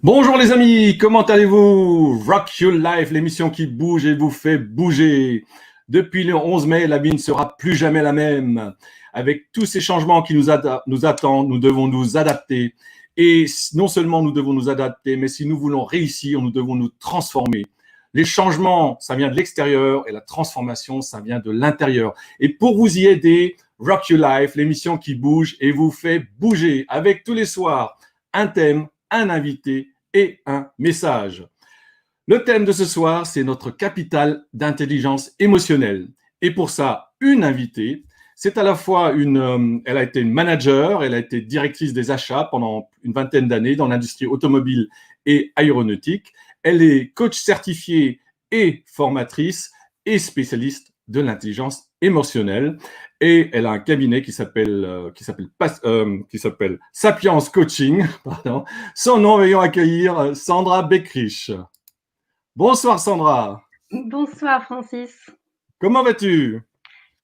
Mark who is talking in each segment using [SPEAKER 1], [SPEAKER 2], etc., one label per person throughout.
[SPEAKER 1] Bonjour les amis, comment allez-vous? Rock Your Life, l'émission qui bouge et vous fait bouger. Depuis le 11 mai, la vie ne sera plus jamais la même. Avec tous ces changements qui nous attendent, nous devons nous adapter. Et non seulement nous devons nous adapter, mais si nous voulons réussir, nous devons nous transformer. Les changements, ça vient de l'extérieur et la transformation, ça vient de l'intérieur. Et pour vous y aider, Rock Your Life, l'émission qui bouge et vous fait bouger avec tous les soirs un thème, un invité et un message. Le thème de ce soir, c'est notre capitale d'intelligence émotionnelle. Et pour ça, une invitée, c'est à la fois elle a été une manager, elle a été directrice des achats pendant une vingtaine d'années dans l'industrie automobile et aéronautique. Elle est coach certifiée et formatrice et spécialiste de l'intelligence émotionnelle. Et elle a un cabinet qui s'appelle Sapiens Coaching. Pardon. Son nom, veuillons accueillir Sandra Beckrich. Bonsoir Sandra.
[SPEAKER 2] Bonsoir Francis.
[SPEAKER 1] Comment vas-tu?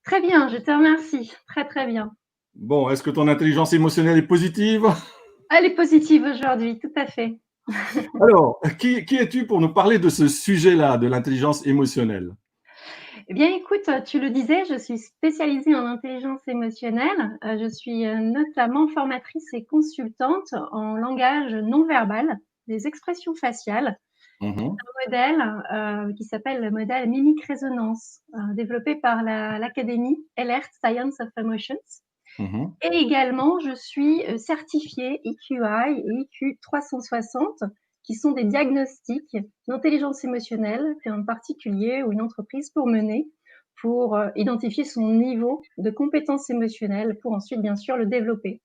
[SPEAKER 2] Très bien, je te remercie. Très très bien.
[SPEAKER 1] Bon, est-ce que ton intelligence émotionnelle est positive?
[SPEAKER 2] Elle est positive aujourd'hui, tout à fait.
[SPEAKER 1] Alors, qui es-tu pour nous parler de ce sujet-là, de l'intelligence émotionnelle?
[SPEAKER 2] Eh bien, écoute, tu le disais, je suis spécialisée en intelligence émotionnelle. Je suis notamment formatrice et consultante en langage non verbal, des expressions faciales.
[SPEAKER 1] Mhm.
[SPEAKER 2] Un modèle qui s'appelle le modèle mimique résonance, développé par l'académie Elert Science of Emotions.
[SPEAKER 1] Mhm.
[SPEAKER 2] Et également, je suis certifiée EQI et EQ 360, qui sont des diagnostics d'intelligence émotionnelle qu'un particulier ou une entreprise peut mener pour identifier son niveau de compétence émotionnelle pour ensuite, bien sûr, le développer.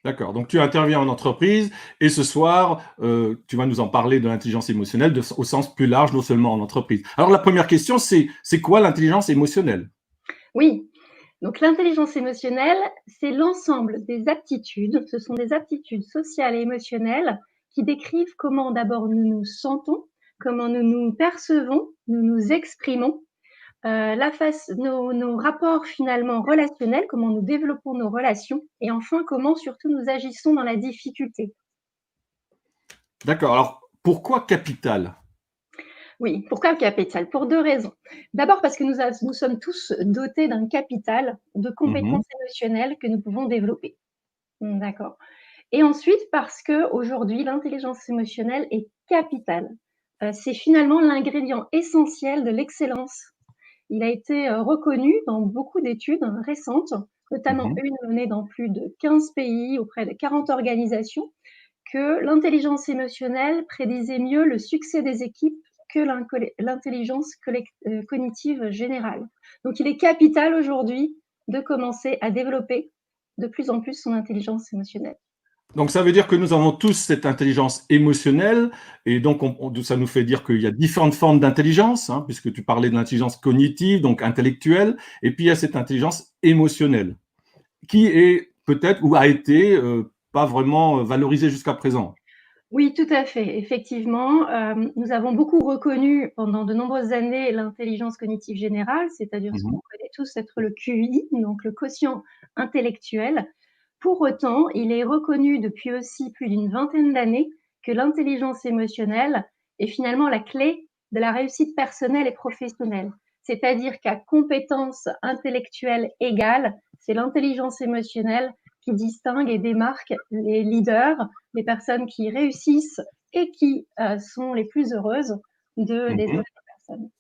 [SPEAKER 1] D'accord, donc tu interviens en entreprise et ce soir, tu vas nous en parler de l'intelligence émotionnelle au sens plus large, non seulement en entreprise. Alors la première question, c'est quoi l'intelligence émotionnelle?
[SPEAKER 2] Oui, donc l'intelligence émotionnelle, c'est l'ensemble des aptitudes, ce sont des aptitudes sociales et émotionnelles qui décrivent comment d'abord nous nous sentons, comment nous nous percevons, nous nous exprimons, nos rapports finalement relationnels, comment nous développons nos relations, et enfin comment surtout nous agissons dans la difficulté.
[SPEAKER 1] D'accord, alors pourquoi capital?
[SPEAKER 2] Oui, pourquoi le capital? Pour deux raisons. D'abord parce que nous sommes tous dotés d'un capital de
[SPEAKER 1] Mhm.
[SPEAKER 2] compétences émotionnelles que nous pouvons développer. D'accord. Et ensuite parce qu'aujourd'hui, l'intelligence émotionnelle est capitale. C'est finalement l'ingrédient essentiel de l'excellence. Il a été reconnu dans beaucoup d'études récentes, notamment
[SPEAKER 1] Mhm.
[SPEAKER 2] une menée dans plus de 15 pays auprès de 40 organisations, que l'intelligence émotionnelle prédisait mieux le succès des équipes que l'intelligence cognitive générale. Donc il est capital aujourd'hui de commencer à développer de plus en plus son intelligence émotionnelle.
[SPEAKER 1] Donc ça veut dire que nous avons tous cette intelligence émotionnelle et donc ça nous fait dire qu'il y a différentes formes d'intelligence, hein, puisque tu parlais de l'intelligence cognitive, donc intellectuelle, et puis il y a cette intelligence émotionnelle qui est peut-être ou a été pas vraiment valorisée jusqu'à présent.
[SPEAKER 2] Oui, tout à fait. Effectivement, nous avons beaucoup reconnu pendant de nombreuses années l'intelligence cognitive générale, c'est-à-dire ce
[SPEAKER 1] Mhm.
[SPEAKER 2] qu'on connaît tous être le QI, donc le quotient intellectuel. Pour autant, il est reconnu depuis aussi plus d'une vingtaine d'années que l'intelligence émotionnelle est finalement la clé de la réussite personnelle et professionnelle. C'est-à-dire qu'à compétence intellectuelle égale, c'est l'intelligence émotionnelle qui distingue et démarque les leaders, les personnes qui réussissent et qui sont les plus heureuses des
[SPEAKER 1] Mhm.
[SPEAKER 2] autres personnes.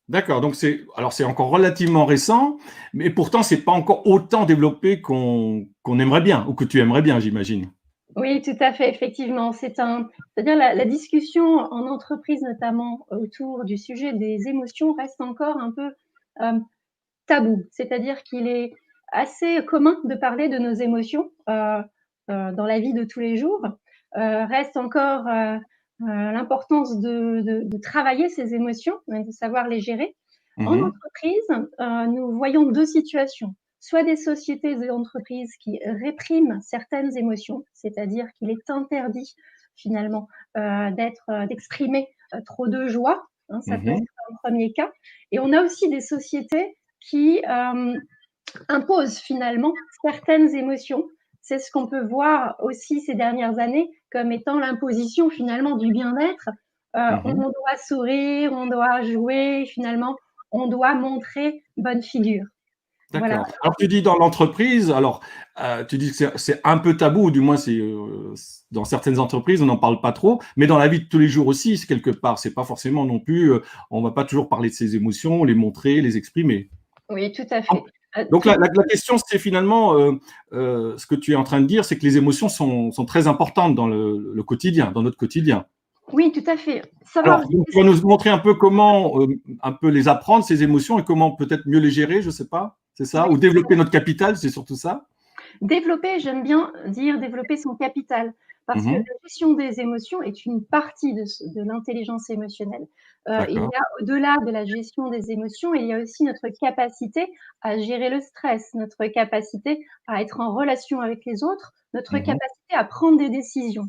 [SPEAKER 1] D'accord, donc c'est encore relativement récent, mais pourtant c'est pas encore autant développé qu'on aimerait bien ou que tu aimerais bien, j'imagine.
[SPEAKER 2] Oui, tout à fait, effectivement. C'est-à-dire la discussion en entreprise, notamment autour du sujet des émotions, reste encore un peu tabou. C'est-à-dire qu'il est assez commun de parler de nos émotions dans la vie de tous les jours. Reste encore l'importance de travailler ces émotions, de savoir les gérer. En
[SPEAKER 1] Mhm.
[SPEAKER 2] entreprise, nous voyons deux situations. Soit des sociétés et entreprises qui répriment certaines émotions, c'est-à-dire qu'il est interdit finalement d'exprimer trop de joie, hein, ça peut être
[SPEAKER 1] Mhm.
[SPEAKER 2] un premier cas. Et on a aussi des sociétés qui imposent finalement certaines émotions. C'est ce qu'on peut voir aussi ces dernières années comme étant l'imposition finalement du bien-être. On doit sourire, on doit jouer, finalement, on doit montrer bonne figure.
[SPEAKER 1] D'accord.
[SPEAKER 2] Voilà.
[SPEAKER 1] Alors, tu dis dans l'entreprise, alors tu dis que c'est un peu tabou, ou du moins c'est dans certaines entreprises, on n'en parle pas trop, mais dans la vie de tous les jours aussi, quelque part, c'est pas forcément non plus, on va pas toujours parler de ses émotions, les montrer, les exprimer.
[SPEAKER 2] Oui, tout à fait.
[SPEAKER 1] Donc la question, c'est finalement, ce que tu es en train de dire, c'est que les émotions sont très importantes dans le quotidien, dans notre quotidien.
[SPEAKER 2] Oui, tout à fait.
[SPEAKER 1] Alors, donc, tu vas nous montrer un peu comment un peu les apprendre, ces émotions, et comment peut-être mieux les gérer, je ne sais pas, c'est ça?
[SPEAKER 2] Oui.
[SPEAKER 1] Ou développer notre capital, c'est surtout ça?
[SPEAKER 2] Développer, j'aime bien dire développer son capital, parce que la gestion des émotions est une partie de l'intelligence émotionnelle. Il y
[SPEAKER 1] D'accord.
[SPEAKER 2] a, au-delà de la gestion des émotions, il y a aussi notre capacité à gérer le stress, notre capacité à être en relation avec les autres, notre capacité à prendre des décisions.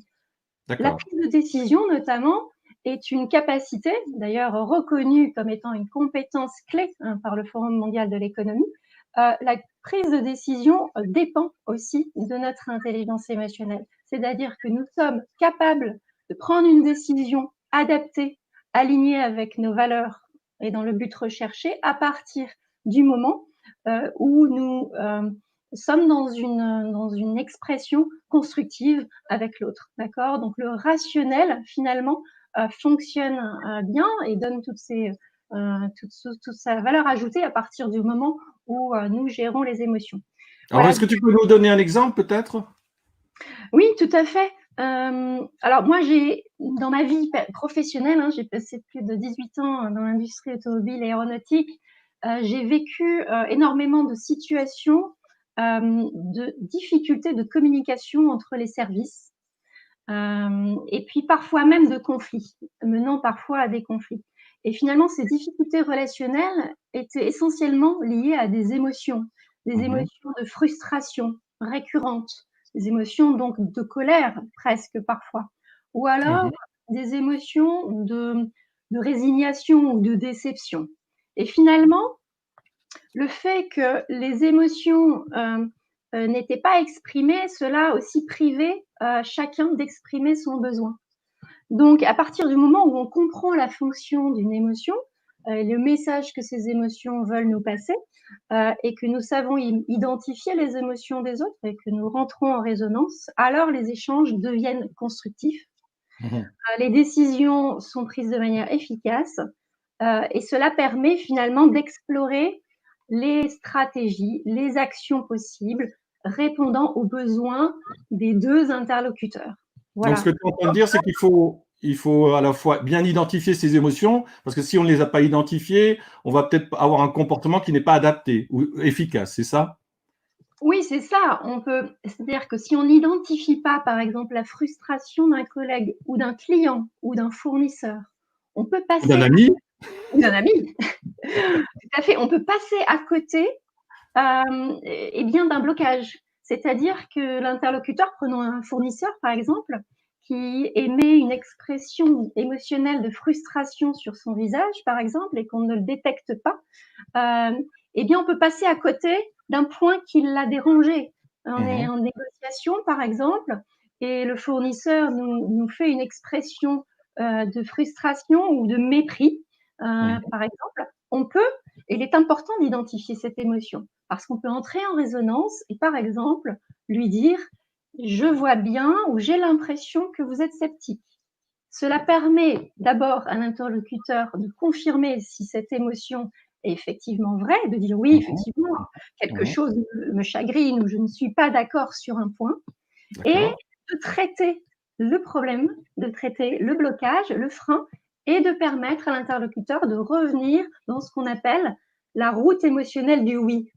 [SPEAKER 2] La
[SPEAKER 1] D'accord.
[SPEAKER 2] prise de décision, notamment, est une capacité, d'ailleurs reconnue comme étant une compétence clé par le Forum mondial de l'économie. La prise de décision dépend aussi de notre intelligence émotionnelle. C'est-à-dire que nous sommes capables de prendre une décision adaptée, alignée avec nos valeurs et dans le but recherché, à partir du moment où nous sommes dans une expression constructive avec l'autre, d'accord? Donc le rationnel, finalement, fonctionne bien et donne toute sa valeur ajoutée à partir du moment où nous gérons les émotions.
[SPEAKER 1] Alors,
[SPEAKER 2] Voilà.
[SPEAKER 1] est-ce que tu peux nous donner un exemple, peut-être?
[SPEAKER 2] Oui, tout à fait. Alors moi, dans ma vie professionnelle, j'ai passé plus de 18 ans dans l'industrie automobile et aéronautique. J'ai vécu énormément de situations de difficultés de communication entre les services, et puis parfois même de conflits, menant parfois à des conflits. Et finalement, ces difficultés relationnelles étaient essentiellement liées à des émotions de frustration récurrentes, des émotions donc de colère presque parfois, ou alors des émotions de résignation ou de déception. Et finalement, le fait que les émotions n'étaient pas exprimées, cela a aussi privé chacun d'exprimer son besoin. Donc, à partir du moment où on comprend la fonction d'une émotion, le message que ces émotions veulent nous passer, et que nous savons identifier les émotions des autres et que nous rentrons en résonance, alors les échanges deviennent constructifs. Les décisions sont prises de manière efficace, et cela permet finalement d'explorer les stratégies, les actions possibles, répondant aux besoins des deux interlocuteurs.
[SPEAKER 1] Donc, ce
[SPEAKER 2] Voilà.
[SPEAKER 1] que tu es en train de dire, c'est qu'il faut à la fois bien identifier ses émotions, parce que si on ne les a pas identifiées, on va peut-être avoir un comportement qui n'est pas adapté ou efficace, c'est ça?
[SPEAKER 2] Oui, c'est ça. C'est-à-dire que si on n'identifie pas, par exemple, la frustration d'un collègue ou d'un client ou d'un fournisseur, on peut
[SPEAKER 1] Ou d'un
[SPEAKER 2] passer,
[SPEAKER 1] ami?
[SPEAKER 2] ou d'un ami, tout à fait, on peut passer à côté et bien d'un blocage. C'est-à-dire que l'interlocuteur, prenons un fournisseur par exemple, qui émet une expression émotionnelle de frustration sur son visage par exemple et qu'on ne le détecte pas, eh bien on peut passer à côté d'un point qui l'a dérangé. On est en négociation par exemple et le fournisseur nous fait une expression de frustration ou de mépris, par exemple. On peut, et il est important d'identifier cette émotion parce qu'on peut entrer en résonance et par exemple lui dire je vois bien ou j'ai l'impression que vous êtes sceptique. Cela permet d'abord à l'interlocuteur de confirmer si cette émotion est effectivement vraie, de dire oui, effectivement, quelque chose me chagrine ou je ne suis pas d'accord sur un point, et
[SPEAKER 1] D'accord.
[SPEAKER 2] de traiter le problème, de traiter le blocage, le frein, et de permettre à l'interlocuteur de revenir dans ce qu'on appelle la route émotionnelle du oui.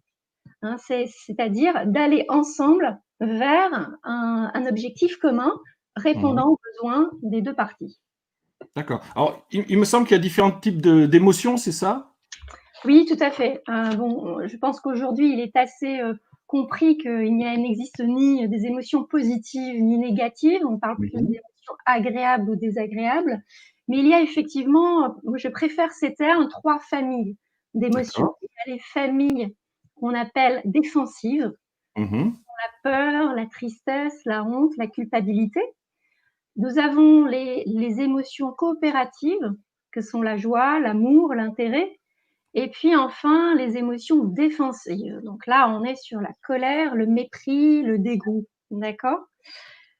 [SPEAKER 2] C'est-à-dire d'aller ensemble vers un objectif commun répondant aux besoins des deux parties.
[SPEAKER 1] D'accord. Alors, il me semble qu'il y a différents types d'émotions, c'est ça?
[SPEAKER 2] Oui, tout à fait. Bon, je pense qu'aujourd'hui, il est assez compris qu'il n'existe ni des émotions positives ni négatives. On parle plus d'émotions agréables ou désagréables. Mais il y a effectivement, moi je préfère ces termes, 3 familles d'émotions.
[SPEAKER 1] D'accord.
[SPEAKER 2] Il y a les familles qu'on appelle défensives,
[SPEAKER 1] Mhm.
[SPEAKER 2] la peur, la tristesse, la honte, la culpabilité. Nous avons les émotions coopératives, que sont la joie, l'amour, l'intérêt, et puis enfin les émotions défensives. Donc là, on est sur la colère, le mépris, le dégoût. D'accord?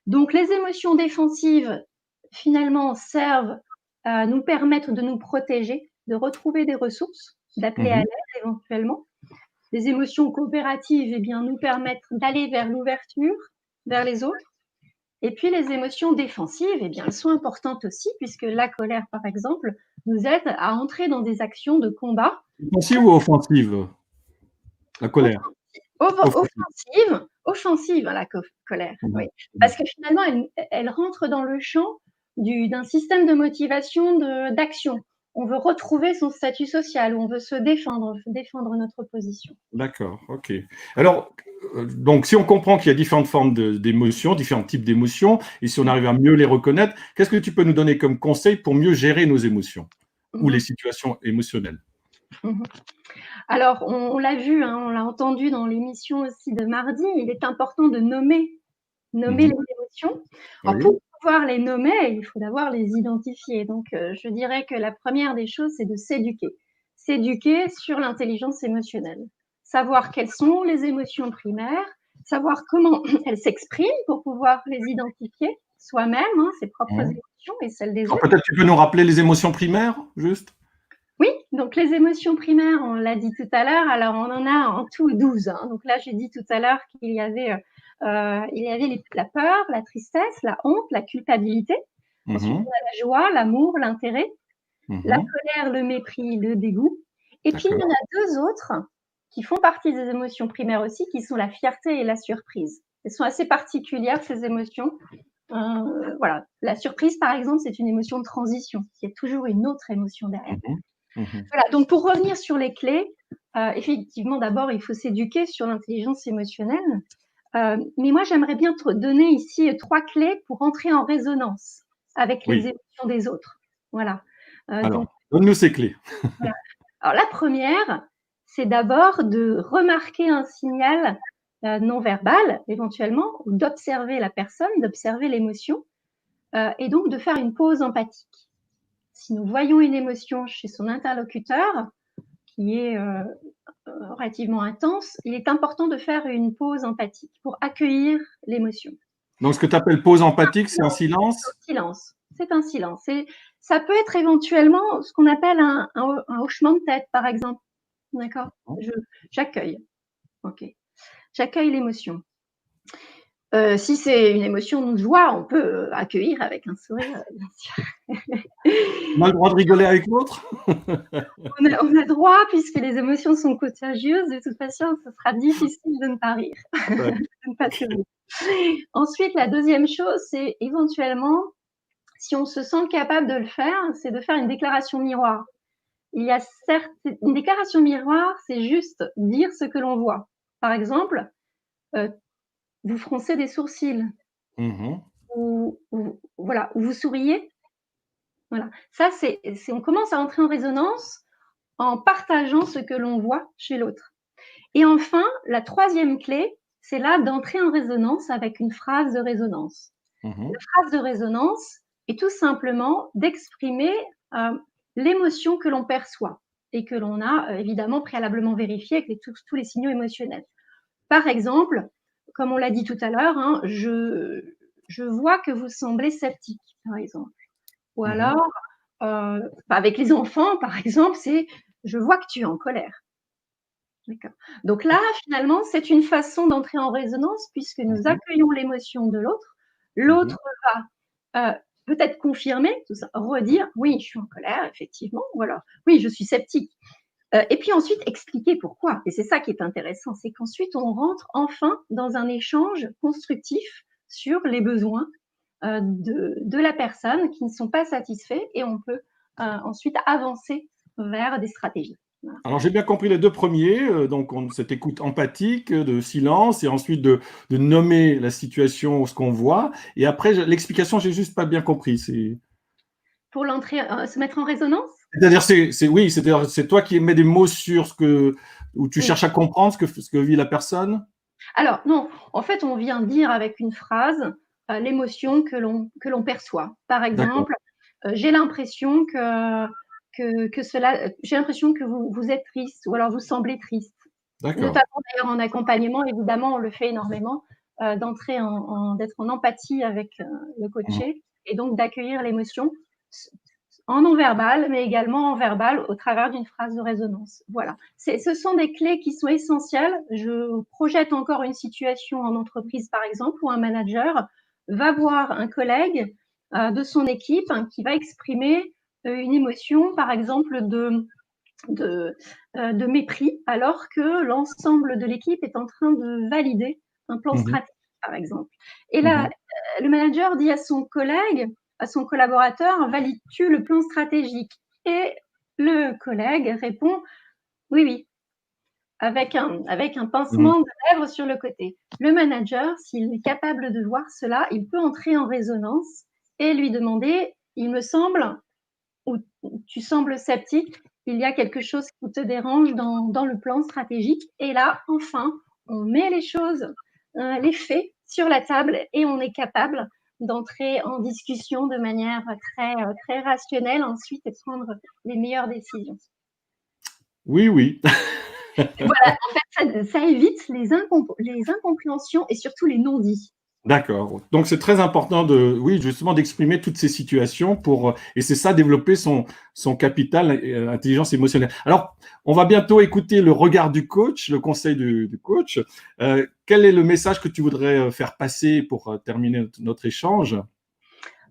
[SPEAKER 2] Donc les émotions défensives, finalement, servent à nous permettre de nous protéger, de retrouver des ressources, d'appeler à l'aide éventuellement. Les émotions coopératives, eh bien, nous permettent d'aller vers l'ouverture, vers les autres. Et puis les émotions défensives, eh bien, elles sont importantes aussi, puisque la colère, par exemple, nous aide à entrer dans des actions de combat.
[SPEAKER 1] Défensive ou offensive? La colère.
[SPEAKER 2] Offensive, hein, la colère, oui. Parce que finalement, elle rentre dans le champ d'un système de motivation, d'action. On veut retrouver son statut social, on veut se défendre notre position.
[SPEAKER 1] D'accord, ok. Alors, donc, si on comprend qu'il y a différentes formes d'émotions, différents types d'émotions, et si on arrive à mieux les reconnaître, qu'est-ce que tu peux nous donner comme conseil pour mieux gérer nos émotions ou les situations émotionnelles?
[SPEAKER 2] Alors, on l'a vu, hein, on l'a entendu dans l'émission aussi de mardi, il est important de nommer les émotions. Alors, pour pouvoir les nommer, il faut d'abord les identifier. Donc, je dirais que la première des choses, c'est de s'éduquer. S'éduquer sur l'intelligence émotionnelle. Savoir quelles sont les émotions primaires, savoir comment elles s'expriment pour pouvoir les identifier soi-même, hein, ses propres émotions et celles des autres.
[SPEAKER 1] Peut-être tu peux nous rappeler les émotions primaires, juste?
[SPEAKER 2] Oui, donc les émotions primaires, on l'a dit tout à l'heure, alors on en a en tout 12. Hein. Donc là, j'ai dit tout à l'heure qu'il y avait, la peur, la tristesse, la honte, la culpabilité. Ensuite, on a la joie, l'amour, l'intérêt, la colère, le mépris, le dégoût. Et puis, il y en a deux autres qui font partie des émotions primaires aussi, qui sont la fierté et la surprise. Elles sont assez particulières, ces émotions. Voilà. La surprise, par exemple, c'est une émotion de transition. Il y a toujours une autre émotion derrière. Voilà, donc pour revenir sur les clés, effectivement, d'abord, il faut s'éduquer sur l'intelligence émotionnelle. Mais moi, j'aimerais bien te donner ici 3 clés pour entrer en résonance avec les émotions des autres. Voilà.
[SPEAKER 1] Alors, donne-nous ces clés.
[SPEAKER 2] Voilà. Alors, la première, c'est d'abord de remarquer un signal non verbal, éventuellement, ou d'observer la personne, d'observer l'émotion, et donc de faire une pause empathique. Si nous voyons une émotion chez son interlocuteur qui est relativement intense, il est important de faire une pause empathique pour accueillir l'émotion.
[SPEAKER 1] Donc, ce que tu appelles pause empathique, c'est un silence?
[SPEAKER 2] C'est un silence. Ça peut être éventuellement ce qu'on appelle un hochement de tête, par exemple. D'accord? J'accueille. Ok. J'accueille l'émotion. Si c'est une émotion de joie, on peut accueillir avec un sourire, bien sûr.
[SPEAKER 1] On a le droit de rigoler avec l'autre?
[SPEAKER 2] On a le droit, puisque les émotions sont contagieuses. De toute façon, ce sera difficile de ne pas rire, de ne pas se rire. Ensuite, la deuxième chose, c'est éventuellement, si on se sent capable de le faire, c'est de faire une déclaration miroir. Il y a certes, une déclaration miroir, c'est juste dire ce que l'on voit. Par exemple, vous froncez des sourcils, ou voilà, ou vous souriez. Voilà. Ça, on commence à entrer en résonance en partageant ce que l'on voit chez l'autre. Et enfin, la troisième clé, c'est là d'entrer en résonance avec une phrase de résonance. La phrase de résonance est tout simplement d'exprimer l'émotion que l'on perçoit et que l'on a évidemment préalablement vérifié avec tous les signaux émotionnels. Par exemple, comme on l'a dit tout à l'heure, hein, je vois que vous semblez sceptique, par exemple. Ou alors, avec les enfants, par exemple, c'est « je vois que tu es en colère ». D'accord. Donc là, finalement, c'est une façon d'entrer en résonance puisque nous accueillons l'émotion de l'autre. L'autre va peut-être confirmer, tout ça, redire « oui, je suis en colère, effectivement », ou alors « oui, je suis sceptique ». Et puis ensuite, expliquer pourquoi. Et c'est ça qui est intéressant, c'est qu'ensuite, on rentre enfin dans un échange constructif sur les besoins de la personne qui ne sont pas satisfaits et on peut ensuite avancer vers des stratégies. Voilà.
[SPEAKER 1] Alors, j'ai bien compris les deux premiers, donc cette écoute empathique, de silence, et ensuite de nommer la situation, ce qu'on voit. Et après, l'explication, j'ai juste pas bien compris.
[SPEAKER 2] Pour l'entrée, se mettre en résonance?
[SPEAKER 1] C'est-à-dire, c'est toi qui mets des mots sur où tu cherches à comprendre ce que vit la personne?
[SPEAKER 2] Alors, non, en fait, on vient dire avec une phrase l'émotion que l'on perçoit. Par exemple, j'ai l'impression j'ai l'impression que vous êtes triste, ou alors vous semblez triste. Notamment d'ailleurs en accompagnement, évidemment, on le fait énormément, d'être en empathie avec le coaché, et donc d'accueillir l'émotion en non-verbal, mais également en verbal au travers d'une phrase de résonance. Voilà. Ce sont des clés qui sont essentielles. Je projette encore une situation en entreprise, par exemple, où un manager va voir un collègue de son équipe qui va exprimer une émotion, par exemple, de mépris, alors que l'ensemble de l'équipe est en train de valider un plan stratégique, par exemple. Et là, le manager dit à son collègue, à son collaborateur, valides-tu le plan stratégique? Et le collègue répond, oui, oui, avec un pincement de lèvres sur le côté. Le manager, s'il est capable de voir cela, il peut entrer en résonance et lui demander, il me semble, ou tu sembles sceptique, il y a quelque chose qui te dérange dans le plan stratégique. Et là, enfin, on met les choses, les faits sur la table, et on est capable d'entrer en discussion de manière très rationnelle ensuite, et de prendre les meilleures décisions.
[SPEAKER 1] Oui, oui.
[SPEAKER 2] Voilà, en fait, ça évite les incompréhensions et surtout les non-dits.
[SPEAKER 1] D'accord. Donc c'est très important oui, justement d'exprimer toutes ces situations et c'est ça, développer son capital intelligence émotionnelle. Alors, on va bientôt écouter le regard du coach, le conseil du coach. Quel est le message que tu voudrais faire passer pour terminer notre échange?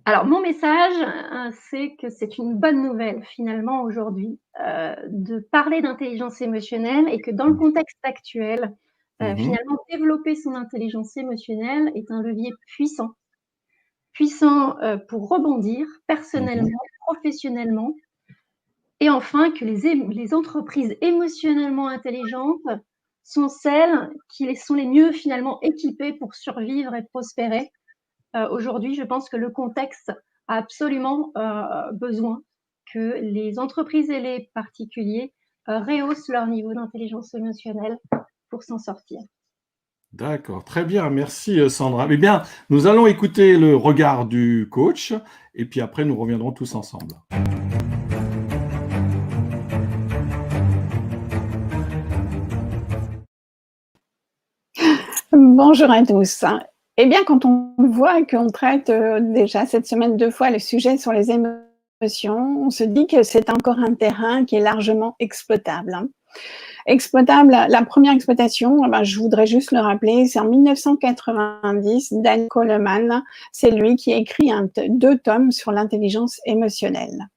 [SPEAKER 2] Alors, mon message, c'est que c'est une bonne nouvelle finalement aujourd'hui, de parler d'intelligence émotionnelle, et que dans le contexte actuel, finalement développer son intelligence émotionnelle est un levier puissant. Puissant, pour rebondir personnellement, professionnellement, et enfin que les entreprises émotionnellement intelligentes sont celles qui sont les mieux finalement équipées pour survivre et prospérer. Aujourd'hui, je pense que le contexte a absolument besoin que les entreprises et les particuliers rehaussent leur niveau d'intelligence émotionnelle pour s'en sortir.
[SPEAKER 1] D'accord, très bien, merci Sandra. Eh bien, nous allons écouter le regard du coach et puis après nous reviendrons tous ensemble.
[SPEAKER 3] Bonjour à tous. Eh bien, quand on voit qu'on traite déjà cette semaine 2 fois le sujet sur les émotions, on se dit que c'est encore un terrain qui est largement exploitable. Exploitable, la première exploitation, je voudrais juste le rappeler, c'est en 1990, Dan Coleman, c'est lui qui a écrit 2 tomes sur l'intelligence émotionnelle.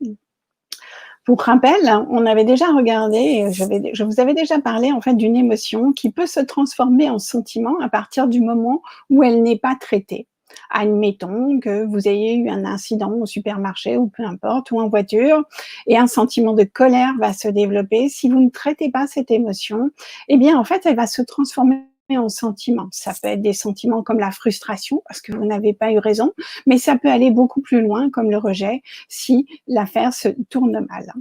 [SPEAKER 3] Pour rappel, on avait déjà regardé, je vous avais déjà parlé en fait d'une émotion qui peut se transformer en sentiment à partir du moment où elle n'est pas traitée. Admettons que vous ayez eu un incident au supermarché ou peu importe, ou en voiture, et un sentiment de colère va se développer. Si vous ne traitez pas cette émotion, eh bien en fait, elle va se transformer en sentiments. Ça peut être des sentiments comme la frustration parce que vous n'avez pas eu raison, mais ça peut aller beaucoup plus loin comme le rejet si l'affaire se tourne mal.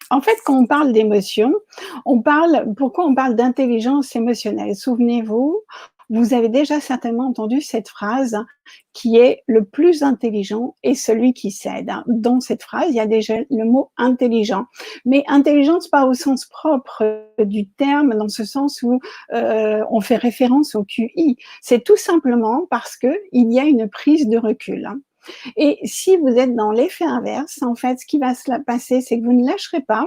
[SPEAKER 3] En fait, quand on parle d'émotion, pourquoi on parle d'intelligence émotionnelle? Souvenez-vous, vous avez déjà certainement entendu cette phrase qui est le plus intelligent est celui qui cède. Dans cette phrase, il y a déjà le mot intelligent. Mais intelligence pas au sens propre du terme, dans ce sens où on fait référence au QI. C'est tout simplement parce que il y a une prise de recul. Et si vous êtes dans l'effet inverse, en fait, ce qui va se passer, c'est que vous ne lâcherez pas,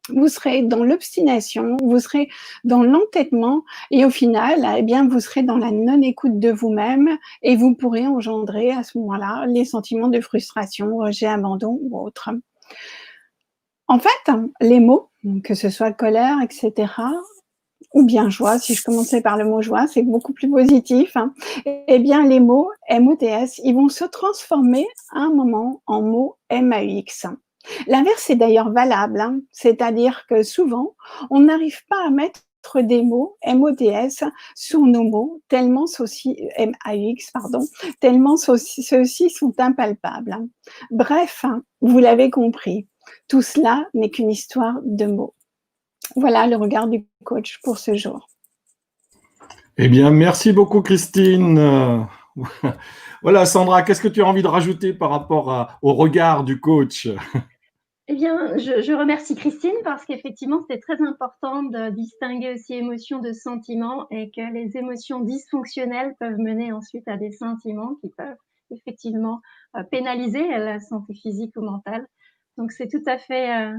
[SPEAKER 3] vous serez dans l'obstination, vous serez dans l'entêtement, et au final, eh bien, vous serez dans la non-écoute de vous-même, et vous pourrez engendrer à ce moment-là les sentiments de frustration, rejet, abandon ou autre. En fait, les mots, que ce soit colère, etc., ou bien joie, si je commençais par le mot joie, c'est beaucoup plus positif, eh bien les mots MOTS, ils vont se transformer à un moment en mots MAUX. L'inverse est d'ailleurs valable, c'est-à-dire que souvent, on n'arrive pas à mettre des mots MOTS sur nos mots, tellement MAUX, tellement ceux-ci sont impalpables. Bref, vous l'avez compris, tout cela n'est qu'une histoire de mots. Voilà le regard du coach pour ce jour.
[SPEAKER 1] Eh bien, merci beaucoup Christine. Voilà, Sandra, qu'est-ce que tu as envie de rajouter par rapport au regard du coach?
[SPEAKER 2] Eh bien, je remercie Christine parce qu'effectivement, c'était très important de distinguer aussi émotions de sentiments et que les émotions dysfonctionnelles peuvent mener ensuite à des sentiments qui peuvent effectivement pénaliser la santé physique ou mentale. Donc, c'est tout à fait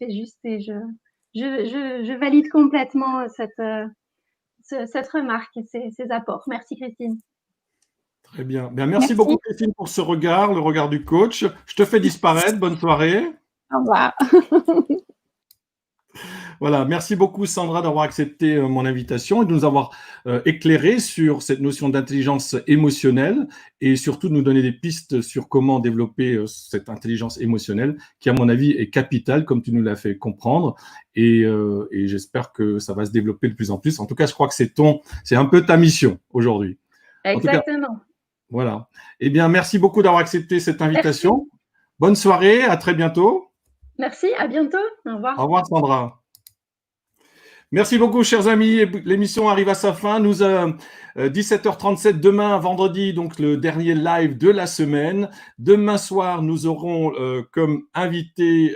[SPEAKER 2] juste et je valide complètement cette remarque et ces apports. Merci Christine.
[SPEAKER 1] Très bien. Bien, merci
[SPEAKER 3] Merci.
[SPEAKER 1] beaucoup, Christine, pour ce regard, le regard du coach. Je te fais disparaître. Bonne soirée.
[SPEAKER 3] Au revoir.
[SPEAKER 1] Voilà, merci beaucoup Sandra d'avoir accepté mon invitation et de nous avoir éclairé sur cette notion d'intelligence émotionnelle et surtout de nous donner des pistes sur comment développer cette intelligence émotionnelle qui, à mon avis, est capitale, comme tu nous l'as fait comprendre. Et j'espère que ça va se développer de plus en plus. En tout cas, je crois que c'est un peu ta mission aujourd'hui.
[SPEAKER 2] Exactement.
[SPEAKER 1] Voilà. Eh bien, merci beaucoup d'avoir accepté cette invitation.
[SPEAKER 2] Merci.
[SPEAKER 1] Bonne soirée, à très bientôt.
[SPEAKER 2] Merci, à bientôt. Au revoir.
[SPEAKER 1] Au revoir Sandra. Merci beaucoup, chers amis. L'émission arrive à sa fin. Nous, 17h37 demain, vendredi, donc le dernier live de la semaine. Demain soir, nous aurons comme invité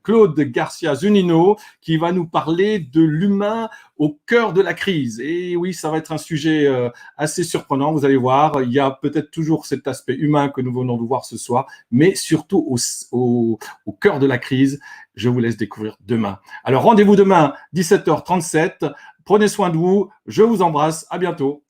[SPEAKER 1] Claude Garcia Zunino qui va nous parler de l'humain au cœur de la crise. Et oui, ça va être un sujet assez surprenant. Vous allez voir, il y a peut-être toujours cet aspect humain que nous venons de voir ce soir, mais surtout au cœur de la crise. Je vous laisse découvrir demain. Alors, rendez-vous demain, 17h37. Prenez soin de vous. Je vous embrasse. À bientôt.